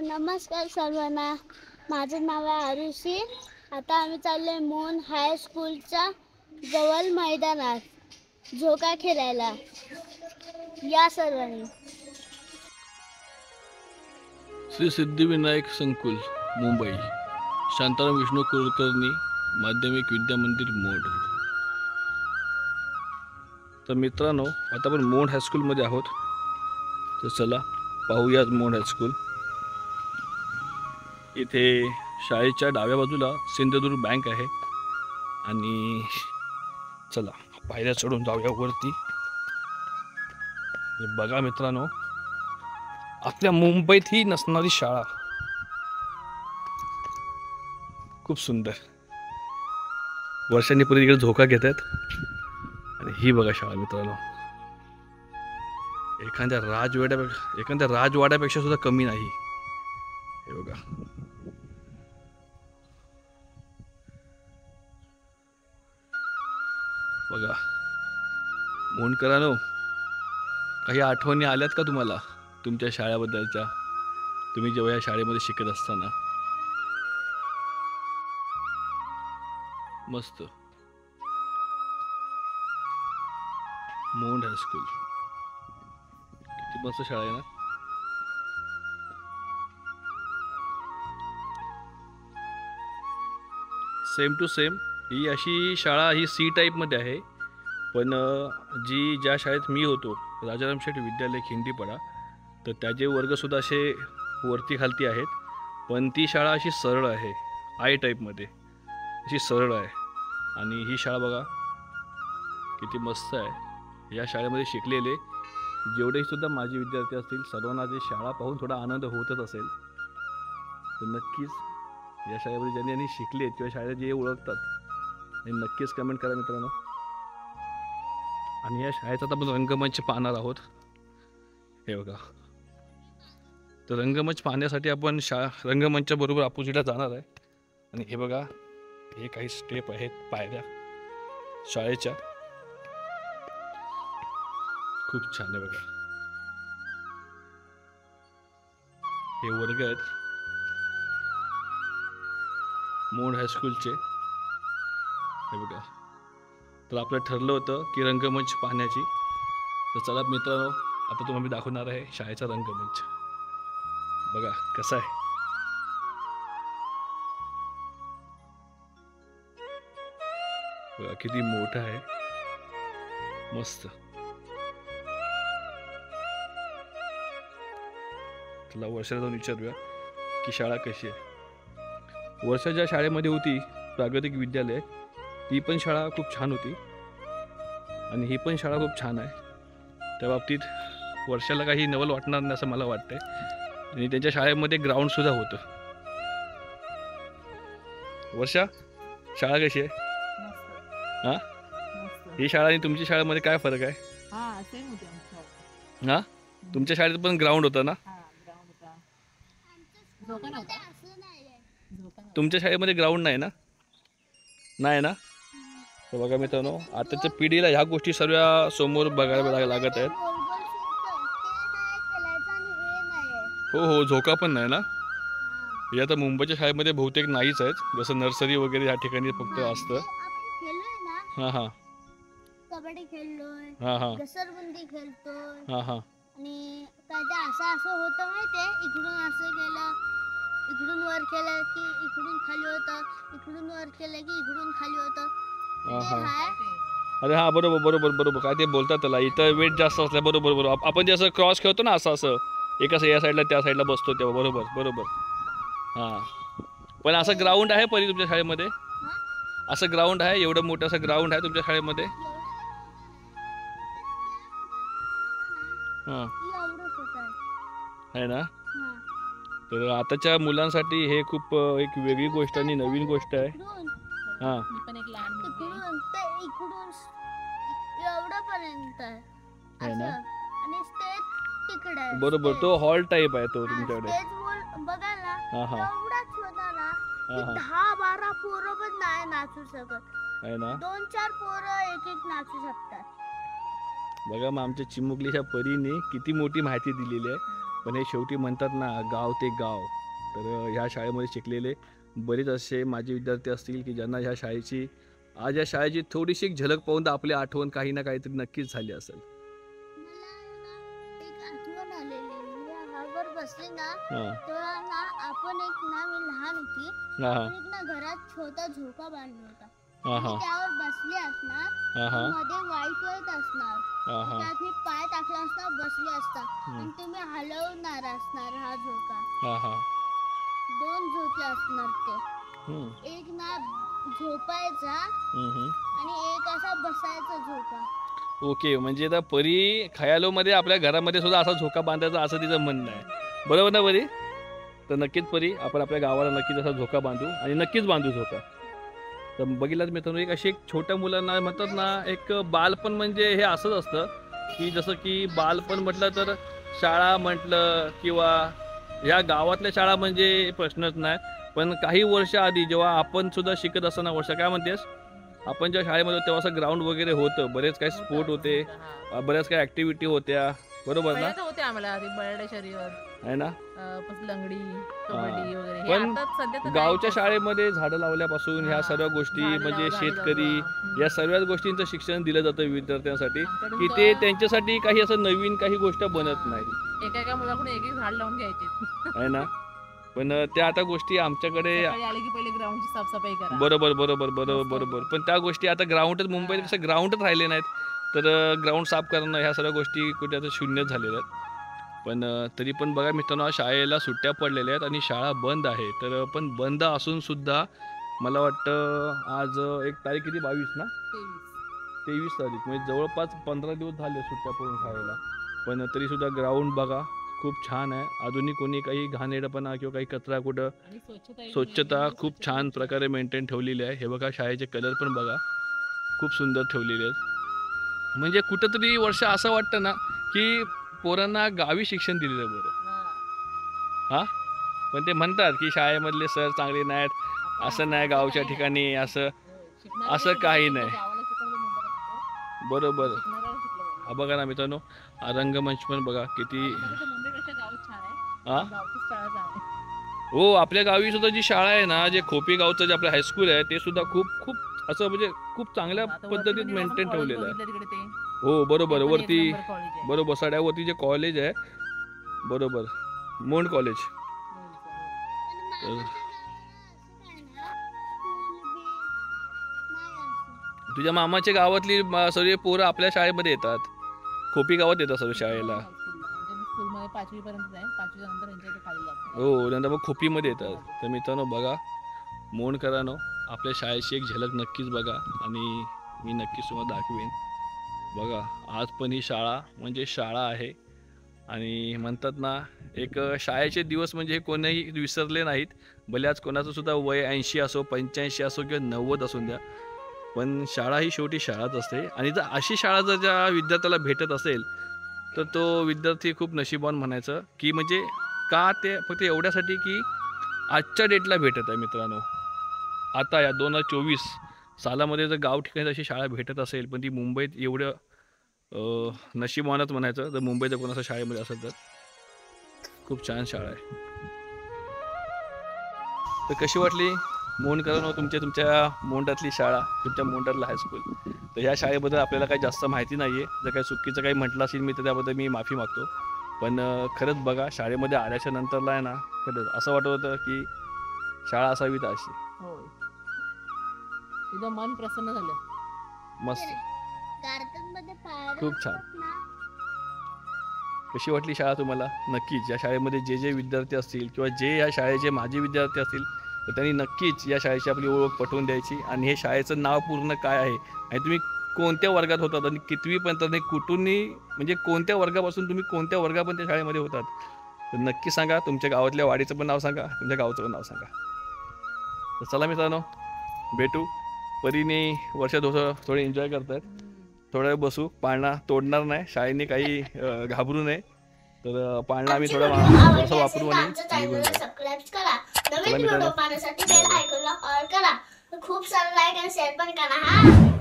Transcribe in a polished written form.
नमस्कार सर्वांना, माझं नाव आहे आरुषी. आता आम्ही चाललोय मोहन हायस्कूलच्या जवळ मैदानात झोका खेळायला. या सर्वांनी. श्री सिद्धिविनायक संकुल मुंबई, शांताराम विष्णू कुलकर्णी माध्यमिक विद्या मंदिर मोड. तर मित्रांनो, आता आपण मोड हायस्कूलमध्ये आहोत. तर चला पाहूयात मोड हायस्कूल. इथे शाळेच्या डाव्या बाजूला सिंधुदुर्ग बँक आहे आणि चला पायऱ्या चढून जाऊया वरती. बघा मित्रांनो, आपल्या मुंबईत ही नसणारी शाळा, खूप सुंदर. वर्षांनी पुढे इकडे झोका घेतात आणि ही बघा शाळा मित्रांनो, एखाद्या राजवाड्यापेक्षा सुद्धा कमी नाही. हे बघा, बघा मोहनकरांनो, काही आठवणी आल्यात का तुम्हाला तुमच्या शाळेबद्दलच्या, तुम्ही जेव्हा या शाळेमध्ये शिकत असताना? मस्त. मोड हायस्कूल किती मस्त शाळा आहे ना. सेम टू सेम ही अशी शाळा, ही सी टाईपमध्ये आहे. पण ज्या शाळेत मी होतो, राजाराम शेठ विद्यालय खिंडीपाडा, तर त्याचे वर्गसुद्धा असे वरती खालती आहेत. पण ती शाळा अशी सरळ आहे, आय टाईपमध्ये अशी सरळ आहे. आणि ही शाळा बघा किती मस्त आहे. या शाळेमध्ये शिकलेले जेवढे सुद्धा माझे विद्यार्थी असतील, सर्वांना जी शाळा पाहून थोडा आनंद होतच असेल. तर नक्कीच या शाळेमध्ये ज्यांनी शिकले किंवा शाळेत जे ओळखतात, आणि नक्कीच कमेंट करा मित्रांनो. आणि या शाळेचा आता आपण रंगमंच पाहणार आहोत. हे बघा, तर रंगमंच पाहण्यासाठी आपण रंगमंचा बरोबर अपोजिटला जाणार आहे. आणि हे बघा, हे काही स्टेप आहेत, पायऱ्या शाळेच्या, खूप छान आहे. बघा, हे वर्ग आहेत मोड हायस्कूलचे. हे बघा, तर आपलं ठरलं होतं की रंगमंच पाहण्याची. तर चला मित्रांनो, आता तुम्हाला मी दाखवणार आहे शाळेचा रंगमंच. बघा कसा आहे. बघा किती मोठा आहे, मस्त. तुला वर्षाला जाऊन विचारूया की शाळा कशी आहे. वर्षा ज्या शाळेमध्ये होती, प्रागतिक विद्यालय, ती पण शाळा खूप छान होती आणि ही पण शाळा खूप छान आहे. त्या बाबतीत वर्षाला काही नवल वाटणार नाही असं मला वाटतंय. आणि त्यांच्या शाळेमध्ये ग्राउंड सुद्धा होतं. वर्षा, शाळा कशी आहे? हा, ही शाळा आणि तुमच्या शाळेमध्ये काय फरक आहे? हा, तुमच्या शाळेत पण ग्राउंड होतं ना? तुमच्या शाळेमध्ये ग्राउंड नाही ना? नाही ना? तर बघा मित्रांनो, आताच्या पिढीला ह्या गोष्टी सर्व समोर बघायला लागत आहेत. हो हो, झोका पण नाही ना? हे आता मुंबईच्या शाळेमध्ये बहुतेक नाहीच आहेत, जसं नर्सरी वगैरे ह्या ठिकाणी फक्त असतं. हां हां, कबड्डी खेळलोय, हां हां, घसरगुंडी खेळतोय. हां हां, आणि काय असं होतं माहितीये, इकडून असं केलं, इकडून वर केलं की इकडून खाली होतं, इकडून वर केलं की इकडून खाली होतं. अरे हां, बरोबर बरोबर बरोबर, काय ते बोलतात त्याला, इथं वेट जास्त असल्या. बरोबर बरोबर, आपण जे असं क्रॉस खेळतो ना, असं एका या साईडला त्या साईडला बसतो तेव्हा. बरोबर बरोबर. हां, पण असं ग्राउंड आहे परी तुमच्या शाळेमध्ये? असं ग्राउंड आहे, एवढं मोठं असं ग्राउंड आहे तुमच्या शाळेमध्ये? हां, आहे ना? तर आताच्या मुलांसाठी हे खूप एक वेगळी गोष्ट आणि नवीन गोष्ट आहे. हां, आहे ना? बरोबर, तो हॉल टाईप आहे तो तुमच्याकडे. हां हां, 10-12 पोरं पण नाही नाचू शकत, आहे ना? 2-4 पोरं एक नाचू शकतात. बघा, मग आमच्या चिमुकलीच्या परीने किती मोठी माहिती दिलेली आहे. पण हे शेवटी म्हणतात ना, गाव ते गाव. तर ह्या शाळेमध्ये शिकलेले बरेच असे माझे विद्यार्थी असतील की ज्यांना ह्या शाळेची आज या शाळेची थोडीशी एक झलक पाहून तर आपली आठवण काही ना काहीतरी नक्कीच झाली असेल. मला एक आठवण आलेली. मी वर बसले ना हां तेव्हा ना आपण एक ना मी लहान होती. हां आपण एक ना घरात छोटा झोका बांधला होता. हां मी हां त्यावर बसले असणार. हां हां मध्ये व्हाईट असणार. हां हां त्यात मी पाय टाकला असता बसले असता आणि तुम्ही हलवणार असणार हा झोका. हां हां 2 झोके असणार ते. एक ना झोपायचा आणि एक असा बसायचा झोका. ओके, म्हणजे आता परी खयालोमध्ये आपल्या घरामध्ये सुद्धा असा झोका बांधायचा असं तिचं म्हणणं आहे, बरोबर ना परी? तर नक्कीच परी आपण आपल्या गावाला नक्कीच असा झोका बांधू आणि नक्कीच बांधू झोका. तर बघितलाच मित्रांनो, एक अशी एक छोट्या मुलांना म्हणतात ना, एक बालपण म्हणजे हे असंच असतं की जसं की बालपण म्हटलं तर शाळा म्हटलं किंवा ह्या गावातल्या शाळा म्हणजे प्रश्नच नाही. पण काही वर्ष आधी जेव्हा आपण सुद्धा शिकत असताना, वर्ष काय म्हणतेस, आपण जेव्हा शाळेमध्ये होतो तेव्हा असं ग्राउंड वगैरे होतं, बरेच काही स्पोर्ट होते, बऱ्याच काही ॲक्टिव्हिटी होत्या, बरोबर ना? होते आम्हाला आधी बर्डे शरीर आहे ना? लंगडी कबड्डी वगैरे. हे पण आता सध्या तर गावच्या काय शाळेमध्ये झाडं लावल्यापासून ह्या सर्व गोष्टी झाडे म्हणजे लावलं, झाडे शेतकरी जगवा. या सर्व गोष्टींचं शिक्षण दिलं जातं विद्यार्थ्यांसाठी आमच्याकडे की ते त्यांच्यासाठी काही असं नवीन काही गोष्ट बनत नाही, एका मुलाकडून एक झाड लावून घ्यायचे. आहे ना? पण त्या आता गोष्टी आमच्याकडे सकाळी आले की पहिले ग्राउंडची साफसफाई करा. बरोबर बरोबर बरोबर बरोबर पण त्या गोष्टी आता ग्राउंडच मुंबईत कसं ग्राउंडच राहिले नाहीत. तर ग्राउंड साफ करणं ह्या सर्व गोष्टी कुठे आता शून्यच झालेल्या आहेत. पण तरी पण बघा मित्रांनो, शाळेला सुट्ट्या पडलेल्या आहेत आणि शाळा बंद आहे. तर पण बंद असून सुद्धा मला वाटतं आज एक तारीख किती, 22 ना, 23 तारीख, म्हणजे जवळपास 15 दिवस झाले सुट्ट्या पडून शाळेला. पण तरीसुद्धा ग्राउंड बघा खूप छान आहे. अजूनही कोणी काही घाणेरडपणा किंवा काही कचरा कुठं, स्वच्छता खूप छान प्रकारे मेंटेन ठेवलेली आहे. हे बघा शाळेचे कलर पण बघा खूप सुंदर ठेवलेले आहेत. म्हणजे कुठंतरी वर्ष असं वाटतं ना की पोरांना गावी शिक्षण दिलेलं बरं. हां, पण ते म्हणतात की शाळेमधले सर चांगले नाहीत, असं नाही, गावच्या ठिकाणी असं काही नाही. बरोबर. हा बघा ना मित्रांनो, रंगमंच पण बघा किती. हां हो, आपल्या गावी सुद्धा जी शाळा आहे ना, जे खोपी गावचं जे आपलं हायस्कूल आहे ते सुद्धा खूप खूप असं म्हणजे खूप चांगल्या पद्धतीत मेंटेन ठेवलेलं आहे. हो बरोबर, वरती बरोबर सड्यावरती जे कॉलेज आहे, बरोबर, मोंड कॉलेज. तुझ्या मामाच्या गावातली सर्व पोरं आपल्या शाळेमध्ये येतात, खोपी गावात येतात सर्व शाळेला. हो, नंतर मग खोपीमध्ये येतात. तर मित्रांनो बघा, मोंडकरांनो, आपल्या शाळेची एक झलक नक्कीच बघा आणि मी नक्कीच तुम्हाला दाखवेन. बघा आज पण ही शाळा म्हणजे शाळा आहे आणि म्हणतात ना, एक शाळेचे दिवस म्हणजे हे कोणीही विसरले नाहीत. भले आज कोणाचं सुद्धा वय 80 असो, 85 असो किंवा 90 असून द्या, पण शाळा ही शेवटी शाळाच असते. आणि जर अशी शाळा जर ज्या विद्यार्थ्याला भेटत असेल तर तो विद्यार्थी खूप नशीबवान म्हणायचं. की म्हणजे का, ते फक्त एवढ्यासाठी की आजच्या डेटला भेटत आहे मित्रांनो. आता या 2024 सालामध्ये जर गाव ठिकाणी अशी शाळा भेटत असेल, पण ती मुंबईत एवढं नशीबवानच म्हणायचं. जर मुंबईत कोणाच्या शाळेमध्ये असेल तर खूप छान शाळा आहे. तर कशी वाटली मोंडकरांनो तुमच्या मोंडातली शाळा, तुमच्या मोंडातलं हायस्कूल? तर ह्या शाळेबद्दल आपल्याला काही जास्त माहिती नाही आहे. जर काही चुकीचं काही म्हटलं असेल मी तर त्याबद्दल मी माफी मागतो. पण खरंच बघा, शाळेमध्ये आल्याच्या नंतरला आहे ना, खरंच असं वाटत होतं की शाळा असावी तर अशी. तुझं मन प्रसन्न झालं. मस्त, गार्डनमध्ये खूप छान. कशी वाटली शाळा तुम्हाला? नक्कीच या शाळेमध्ये जे जे विद्यार्थी असतील किंवा जे या शाळेचे माजी विद्यार्थी असतील तर त्यांनी नक्कीच या शाळेची आपली ओळख पटवून द्यायची. आणि हे शाळेचं नाव पूर्ण काय आहे आणि तुम्ही कोणत्या वर्गात होतात आणि कितवीपर्यंत आणि कुठूनही म्हणजे कोणत्या वर्गापासून तुम्ही कोणत्या वर्गापर्यंत त्या शाळेमध्ये होतात तर नक्की सांगा. तुमच्या गावातल्या वाडीचं पण नाव सांगा, तुमच्या गावचं पण नाव सांगा. तर चला मित्रांनो, भेटू. परीने वर्षात थोडे एन्जॉय करतात. थोडा वेळ बसू, पाळणा तोडणार नाही, शाळेने काही घाबरू नये. तर पाळणा आम्ही थोडंसं वापरू आणि सबस्क्राइब करा. नवीन व्हिडिओ पाहण्यासाठी बेल आयकॉनला ऑल करा. खूप सारा लाईक आणि शेअर पण करा हा.